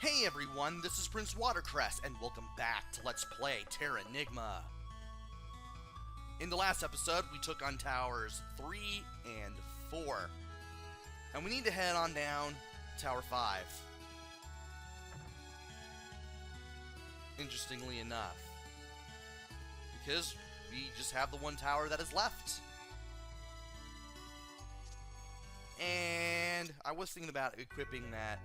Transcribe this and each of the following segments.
Hey everyone, this is PrinceWatercress, and welcome back to Let's Play Terranigma. In the last episode, we took on Towers 3 and 4. And we need to head on down to Tower 5. Interestingly enough. Because we just have the one tower that is left. And I was thinking about equipping that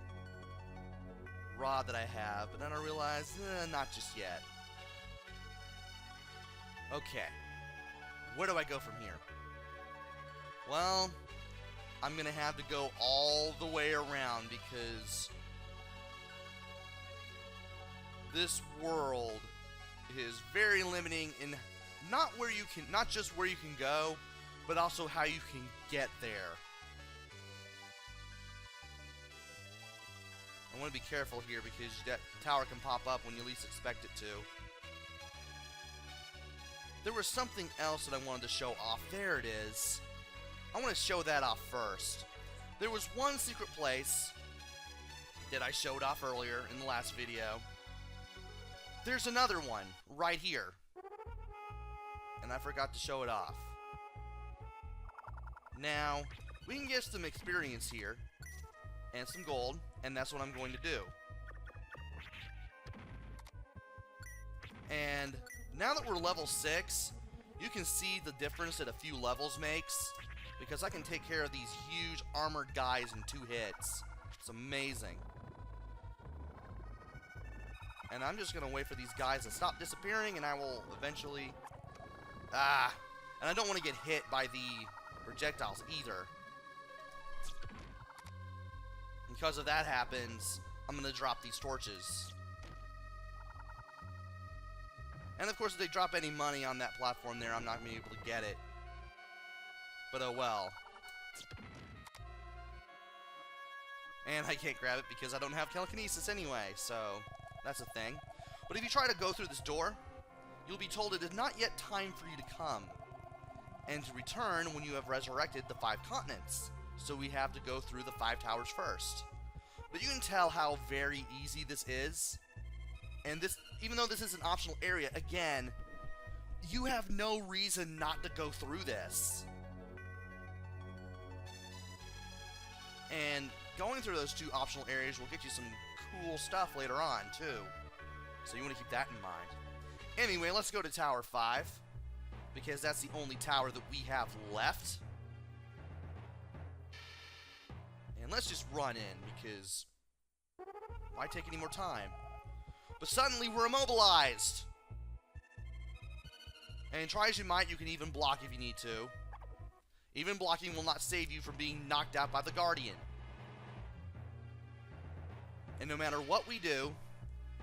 rod that I have, but then I realized, not just yet. Okay, where do I go from here? Well, I'm gonna have to go all the way around because this world is very limiting in not just where you can go, but also how you can get there. I want to be careful here because that tower can pop up when you least expect it to. There was something else that I wanted to show off. There it is. I want to show that off first. There was one secret place that I showed off earlier in the last video. There's another one right here. And I forgot to show it off. Now, we can get some experience here. And some gold, and that's what I'm going to do. And now that we're level 6, you can see the difference that a few levels makes, because I can take care of these huge armored guys in 2 hits. It's amazing. And I'm just going to wait for these guys to stop disappearing, and I will eventually... and I don't want to get hit by the projectiles either. Because if that happens, I'm going to drop these torches. And of course, if they drop any money on that platform there, I'm not going to be able to get it. But oh well. And I can't grab it because I don't have telekinesis anyway, so that's a thing. But if you try to go through this door, you'll be told it is not yet time for you to come. And to return when you have resurrected the 5 continents. So we have to go through the 5 towers first. But you can tell how very easy this is. And this, even though this is an optional area, again, you have no reason not to go through this. And going through those 2 optional areas will get you some cool stuff later on, too. So you want to keep that in mind. Anyway, let's go to Tower 5. Because that's the only tower that we have left. And let's just run in, because why take any more time? But suddenly we're immobilized! And try as you might, you can even block if you need to. Even blocking will not save you from being knocked out by the Guardian. And no matter what we do,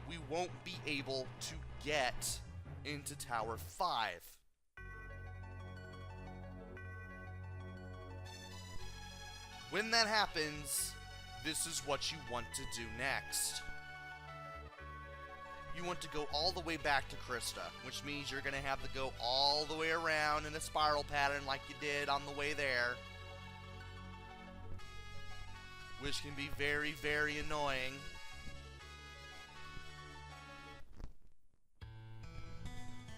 we won't be able to get into Tower 5. When that happens, this is what you want to do next. You want to go all the way back to Krista, which means you're going to have to go all the way around in a spiral pattern like you did on the way there. Which can be very, very annoying.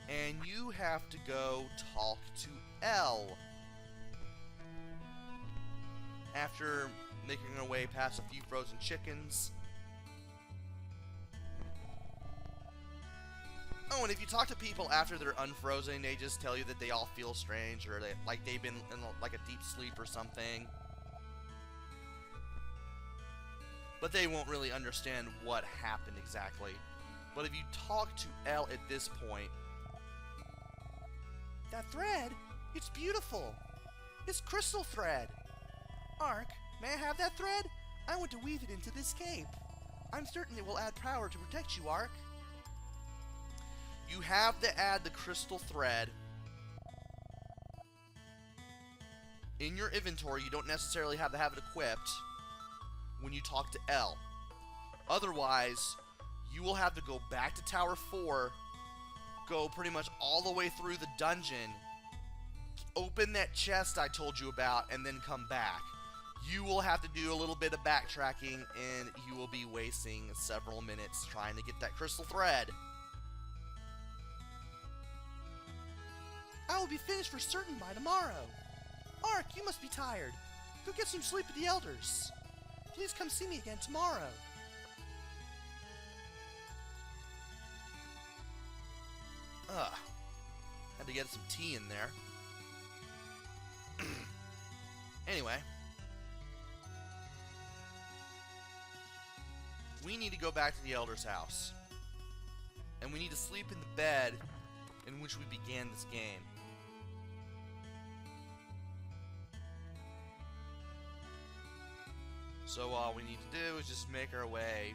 And you have to go talk to Elle. After making our way past a few frozen chickens. Oh, and if you talk to people after they're unfrozen, they just tell you that they all feel strange, or like they've been in like a deep sleep or something. But they won't really understand what happened exactly. But if you talk to Elle at this point... That thread? It's beautiful! It's crystal thread! Ark, may I have that thread? I want to weave it into this cape. I'm certain it will add power to protect you, Ark. You have to add the crystal thread in your inventory. You don't necessarily have to have it equipped when you talk to Elle. Otherwise, you will have to go back to Tower 4, go pretty much all the way through the dungeon, open that chest I told you about, and then come back. you will have to do a little bit of backtracking, and you will be wasting several minutes trying to get that crystal thread. I will be finished for certain by tomorrow. Ark, you must be tired. Go get some sleep with the elders. Please come see me again tomorrow. Had to get some tea in there. Anyway. We need to go back to the Elder's house. And we need to sleep in the bed in which we began this game. So all we need to do is just make our way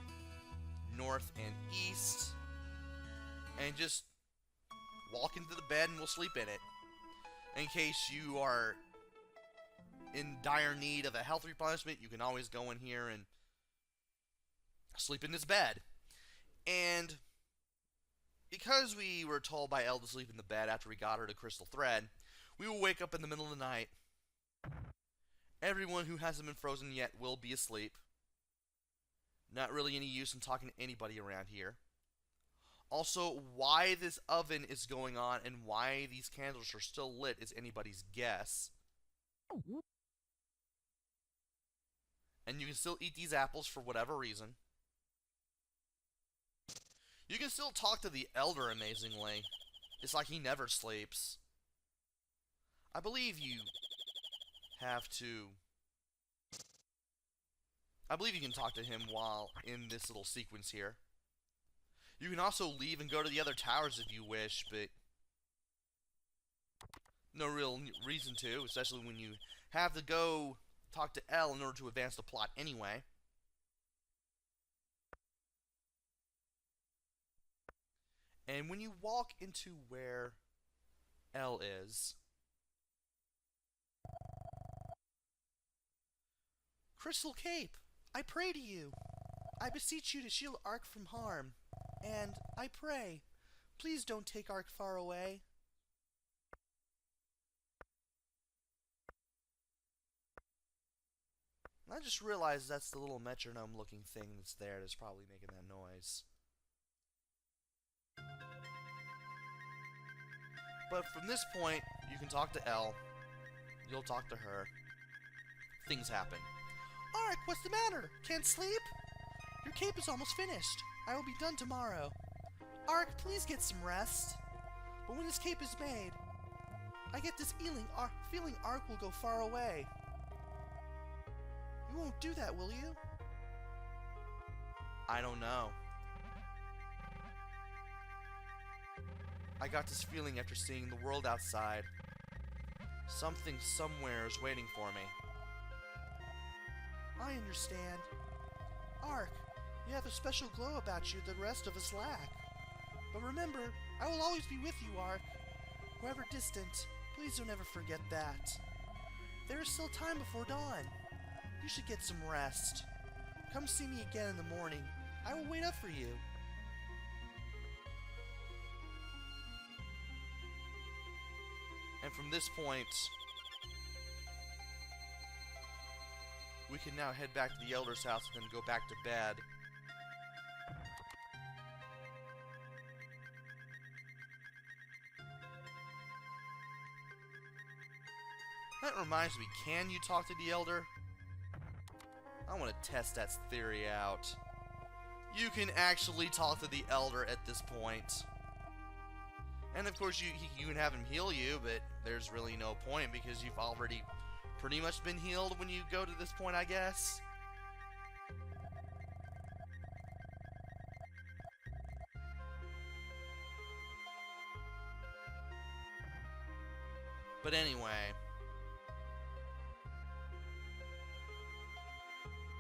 north and east. And just walk into the bed and we'll sleep in it. In case you are in dire need of a health replenishment, you can always go in here and sleep in this bed. And because we were told by Elle to sleep in the bed after we got her the crystal thread, we will wake up in the middle of the night. Everyone who hasn't been frozen yet will be asleep. Not really any use in talking to anybody around here. Also, why this oven is going on and why these candles are still lit is anybody's guess. And you can still eat these apples for whatever reason. You can still talk to the Elder, amazingly. It's like he never sleeps. I believe you have to... I believe you can talk to him while in this little sequence here. You can also leave and go to the other towers if you wish, but no real reason to, especially when you have to go talk to Elle in order to advance the plot anyway. And when you walk into where Elle is, Crystal Cape, I pray to you. I beseech you to shield Ark from harm. And I pray, please don't take Ark far away. I just realized that's the little metronome looking thing that's there that's probably making that noise. But from this point, you can talk to Elle. You'll talk to her. Things happen. Ark, what's the matter? Can't sleep? Your cape is almost finished. I will be done tomorrow. Ark, please get some rest. But when this cape is made, I get this feeling Ark will go far away. You won't do that, will you? I don't know. I got this feeling after seeing the world outside. Something somewhere is waiting for me. I understand. Ark, you have a special glow about you that the rest of us lack. But remember, I will always be with you, Ark. However distant, please don't ever forget that. There is still time before dawn. You should get some rest. Come see me again in the morning. I will wait up for you. And from this point, we can now head back to the Elder's house and then go back to bed. That reminds me, can you talk to the Elder? I want to test that theory out. You can actually talk to the Elder at this point. And of course, you can have him heal you, but there's really no point because you've already pretty much been healed when you go to this point, I guess. But anyway,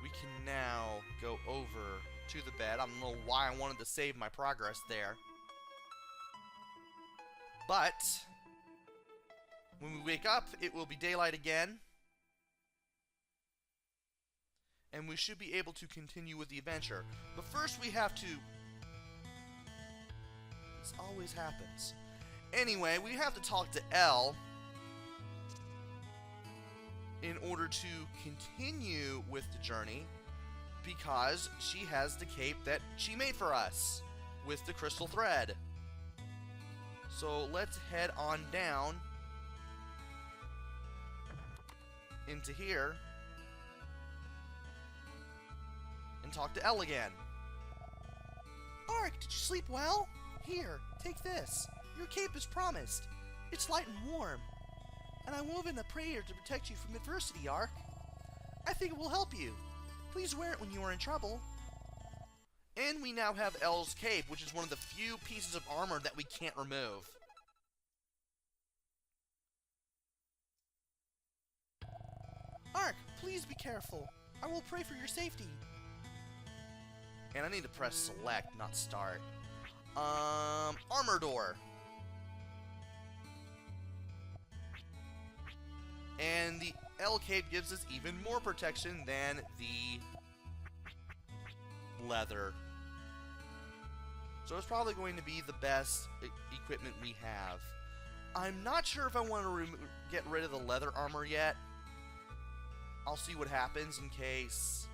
we can now go over to the bed. I don't know why I wanted to save my progress there. But when we wake up, it will be daylight again. And we should be able to continue with the adventure. But first we have to... This always happens. Anyway, we have to talk to Elle. in order to continue with the journey, because she has the cape that she made for us with the crystal thread. So let's head on down into here and talk to Elle again. Ark, did you sleep well? Here, take this. Your cape is promised. It's light and warm. And I wove in a prayer to protect you from adversity, Ark. I think it will help you. Please wear it when you are in trouble. And we now have Elle's cape, which is one of the few pieces of armor that we can't remove. Ark, please be careful. I will pray for your safety. And I need to press select, not start. Armor door. And the Elle cape gives us even more protection than the leather. So it's probably going to be the best equipment we have. I'm not sure if I want to get rid of the leather armor yet. I'll see what happens in case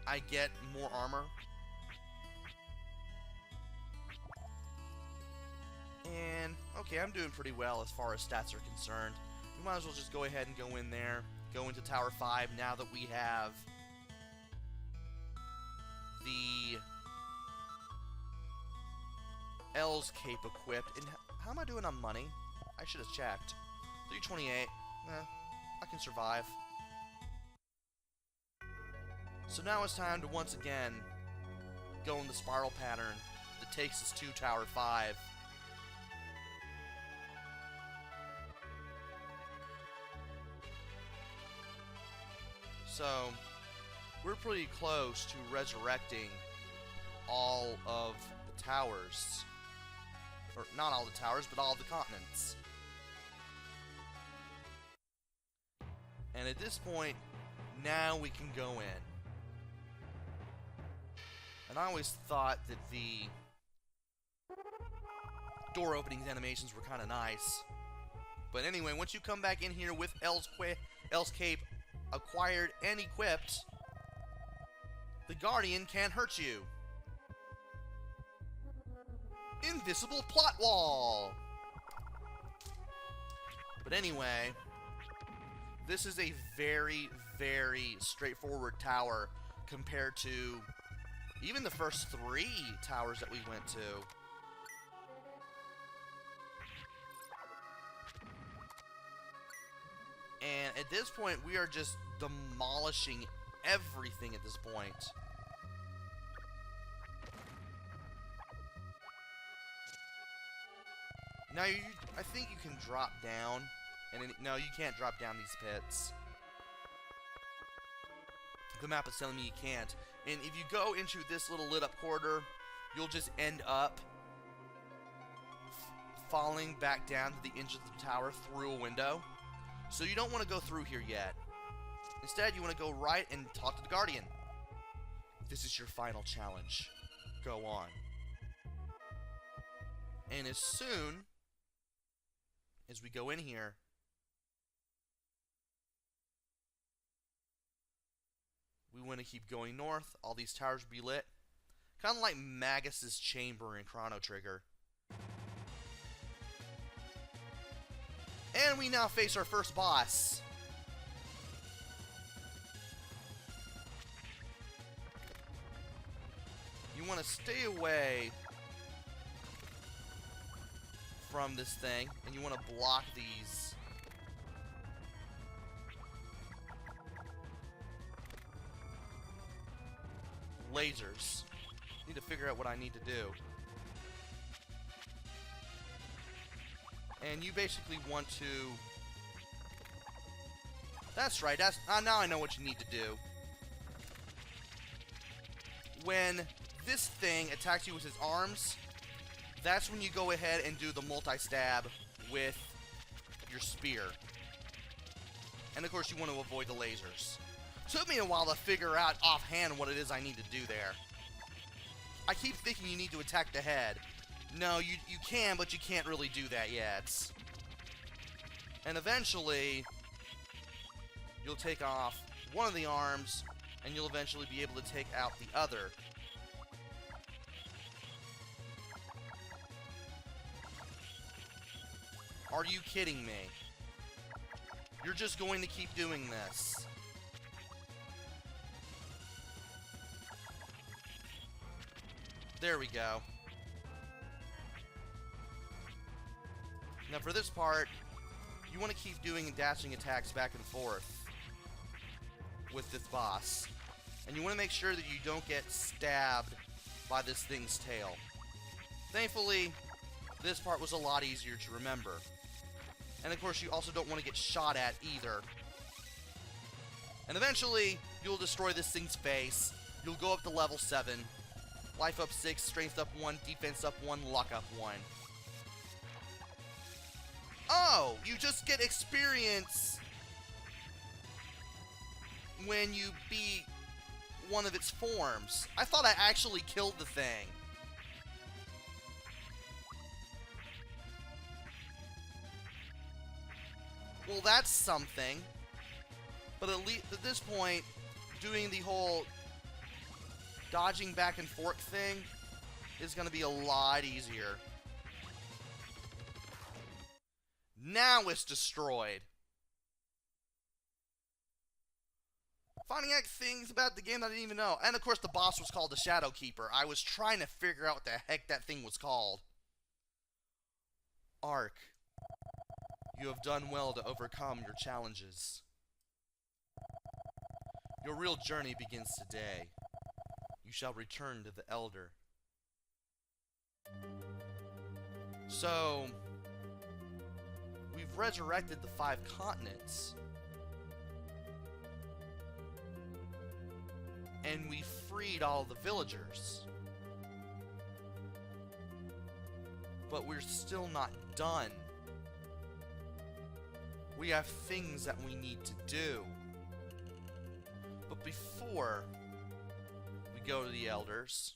I get more armor. And, okay, I'm doing pretty well as far as stats are concerned. We might as well just go ahead and go in there. Go into Tower 5 now that we have the Elle's cape equipped. And how am I doing on money? I should have checked. 328. I can survive. So now it's time to once again go in the spiral pattern that takes us to Tower 5. So, we're pretty close to resurrecting all of the towers. Or, not all the towers, but all of the continents. And at this point, now we can go in. And I always thought that the door opening animations were kind of nice. But anyway, once you come back in here with Elle's cape acquired and equipped, the Guardian can't hurt you. Invisible plot wall! But anyway, this is a very, very straightforward tower compared to even the first 3 towers that we went to. And at this point, we are just demolishing everything at this point. Now, I think you can drop down. No, you can't drop down these pits. The map is telling me you can't. And if you go into this little lit up corridor, you'll just end up falling back down to the edge of the tower through a window. So you don't want to go through here yet. Instead, you want to go right and talk to the Guardian. This is your final challenge. Go on. And as soon as we go in here, we want to keep going north. All these towers will be lit. Kind of like Magus's chamber in Chrono Trigger. And we now face our first boss. You want to stay away from this thing, and you want to block these lasers. Need to figure out what I need to do. And you basically want to... That's right, now I know what you need to do. When this thing attacks you with his arms, that's when you go ahead and do the multi-stab with your spear. And of course you want to avoid the lasers. Took me a while to figure out offhand what it is I need to do there. I keep thinking you need to attack the head. No, you can, but you can't really do that yet. And eventually, you'll take off one of the arms, and you'll eventually be able to take out the other. Are you kidding me? You're just going to keep doing this. There we go. Now for this part, you want to keep doing dashing attacks back and forth with this boss. And you want to make sure that you don't get stabbed by this thing's tail. Thankfully, this part was a lot easier to remember. And of course, you also don't want to get shot at either. And eventually, you'll destroy this thing's face. You'll go up to level 7. Life up 6, strength up 1, defense up 1, luck up 1. Oh! You just get experience when you beat one of its forms. I thought I actually killed the thing. Well, that's something. But at least at this point, doing the whole dodging back and forth thing is going to be a lot easier. Now it's destroyed. Finding out things about the game that I didn't even know. And of course the boss was called the Shadow Keeper. I was trying to figure out what the heck that thing was called. Ark. You have done well to overcome your challenges. Your real journey begins today. You shall return to the Elder. So, we've resurrected the 5 continents. And we freed all the villagers. But we're still not done. We have things that we need to do. But before we go to the elders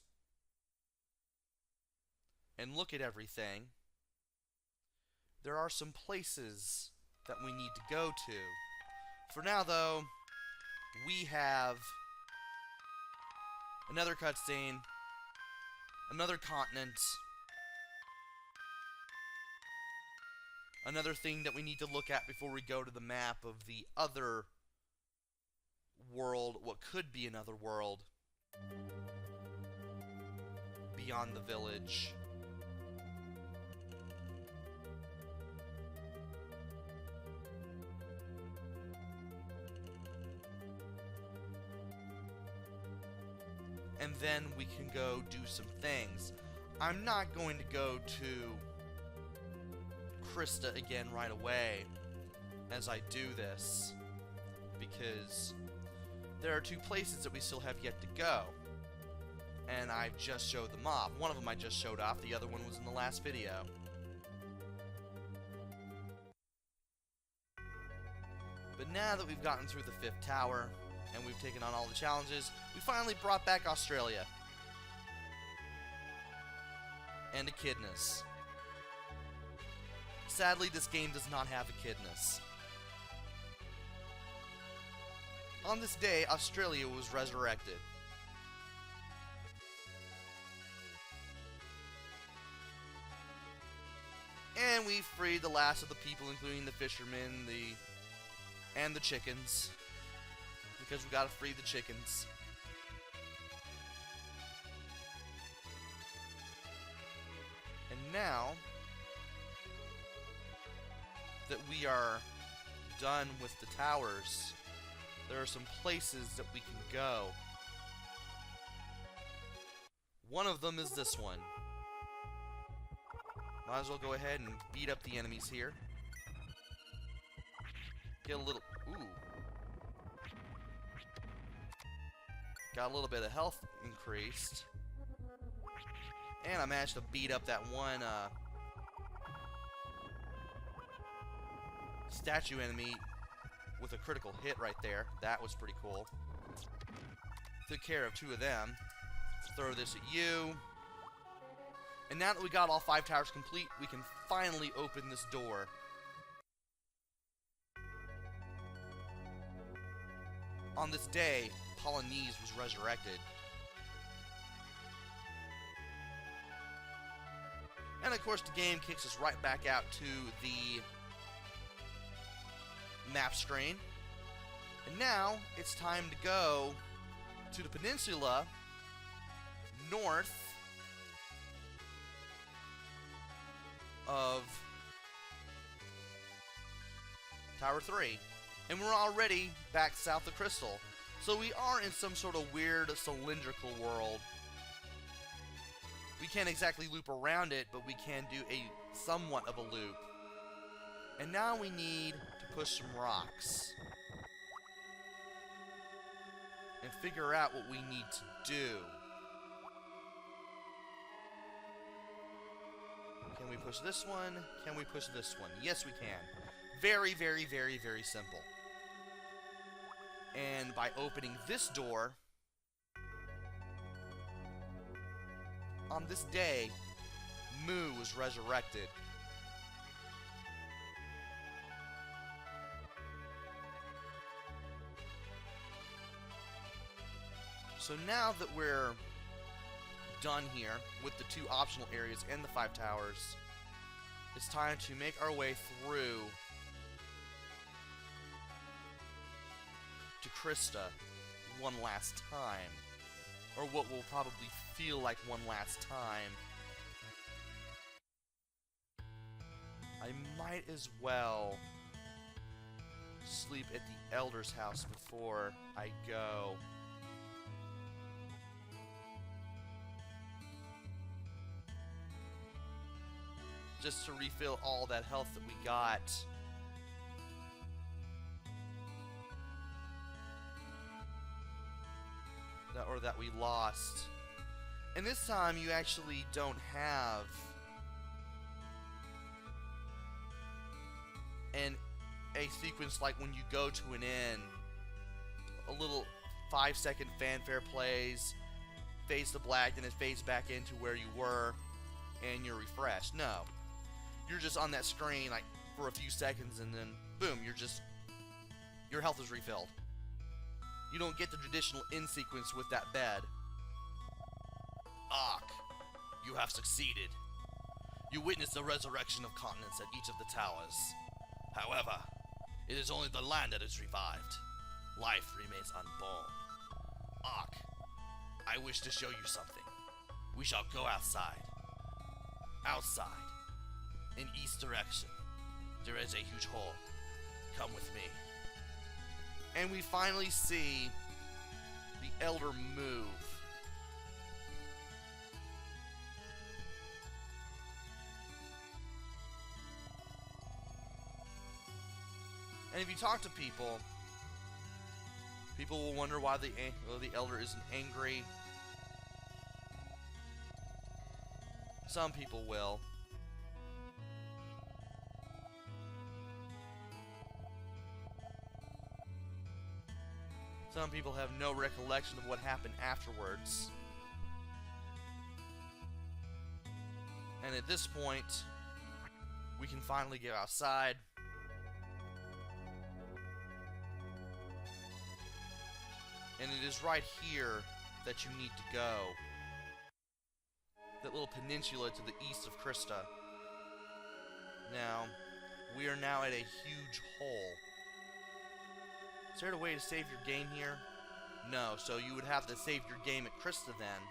and look at everything, there are some places that we need to go to. For now, though, we have another cutscene, another continent, another thing that we need to look at before we go to the map of the other world, what could be another world beyond the village. And then we can go do some things. I'm not going to go to Krista again right away as I do this, because there are 2 places that we still have yet to go, and I've just showed them off. One of them I just showed off, the other one was in the last video. But now that we've gotten through the 5th tower, and we've taken on all the challenges, we finally brought back Australia. And Echidnas. Sadly, this game does not have Echidnas. On this day, Australia was resurrected. And we freed the last of the people, including the fishermen, and the chickens. Because we gotta free the chickens. And now that we are done with the towers, there are some places that we can go. One of them is this one. Might as well go ahead and beat up the enemies here. Get a little... Ooh. Got a little bit of health increased. And I managed to beat up that one statue enemy with a critical hit right there. That was pretty cool. Took care of 2 of them. Throw this at you. And now that we got all 5 towers complete, we can finally open this door. On this day, Polynese was resurrected. And of course, the game kicks us right back out to the map screen. And now, it's time to go to the peninsula north of Tower 3. And we're already back south of Crystal. So we are in some sort of weird cylindrical world. We can't exactly loop around it, but we can do a somewhat of a loop. And now we need to push some rocks. And figure out what we need to do. Can we push this one? Can we push this one? Yes, we can. Very, very, very, very simple. And by opening this door, on this day, Mu was resurrected. So now that we're done here with the 2 optional areas and the 5 towers, it's time to make our way through to Krista one last time. Or what will probably feel like one last time. I might as well sleep at the Elder's house before I go. Just to refill all that health that we got. Or that we lost. And this time you actually don't have a sequence like when you go to an inn. A little 5-second fanfare plays, fades to black, then it fades back into where you were, and you're refreshed. No. You're just on that screen like for a few seconds and then boom, your health is refilled. You don't get the traditional end sequence with that bed. Ark, you have succeeded. You witnessed the resurrection of continents at each of the towers. However, it is only the land that is revived. Life remains unborn. Ark, I wish to show you something. We shall go outside. Outside. In east direction. There is a huge hole. Come with me. And we finally see the Elder move. And if you talk to people, people will wonder why the Elder isn't angry. Some people will. Some people have no recollection of what happened afterwards. And at this point, we can finally go outside. And it is right here that you need to go. That little peninsula to the east of Krista. Now, we are now at a huge hole. Is there a way to save your game here? No, so you would have to save your game at Krista then.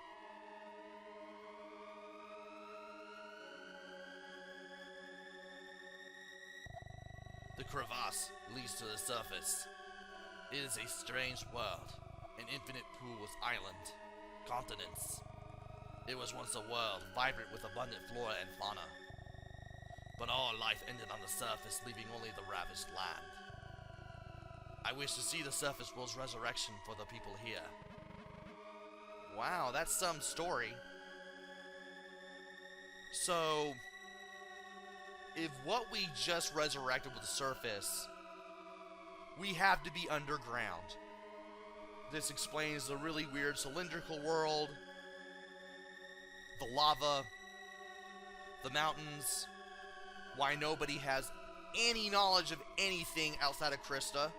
The crevasse leads to the surface. It is a strange world. An infinite pool of island, continents. It was once a world vibrant with abundant flora and fauna. But all life ended on the surface, leaving only the ravished land. I wish to see the surface world's resurrection for the people here. Wow, that's some story. So, if what we just resurrected with the surface, we have to be underground. This explains the really weird cylindrical world, the lava, the mountains, why nobody has any knowledge of anything outside of Krista.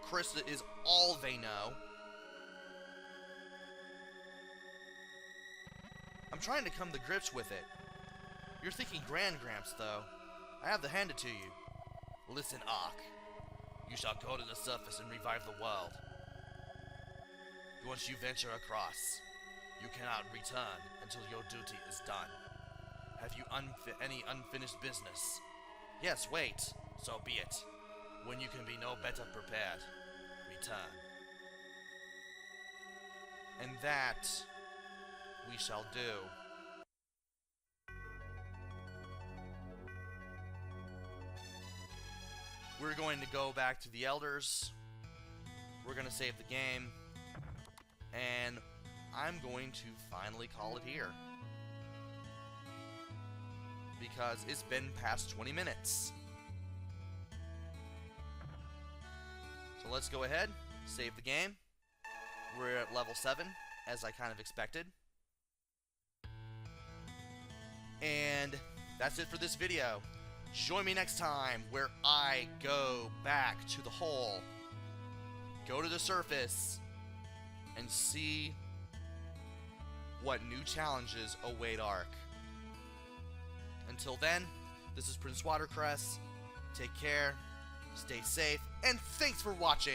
Krista is all they know. I'm trying to come to grips with it. You're thinking Grand Gramps, though. I have to hand it to you. Listen, Ark. You shall go to the surface and revive the world. Once you venture across, you cannot return until your duty is done. Have you any unfinished business? Yes, wait. So be it. When you can be no better prepared, return. And that we shall do. We're going to go back to the Elders. We're going to save the game. And I'm going to finally call it here. Because it's been past 20 minutes. So let's go ahead, save the game. We're at level 7, as I kind of expected. And that's it for this video. Join me next time where I go back to the hole, go to the surface, and see what new challenges await Ark. Until then, this is PrinceWatercress. Take care, stay safe, and thanks for watching!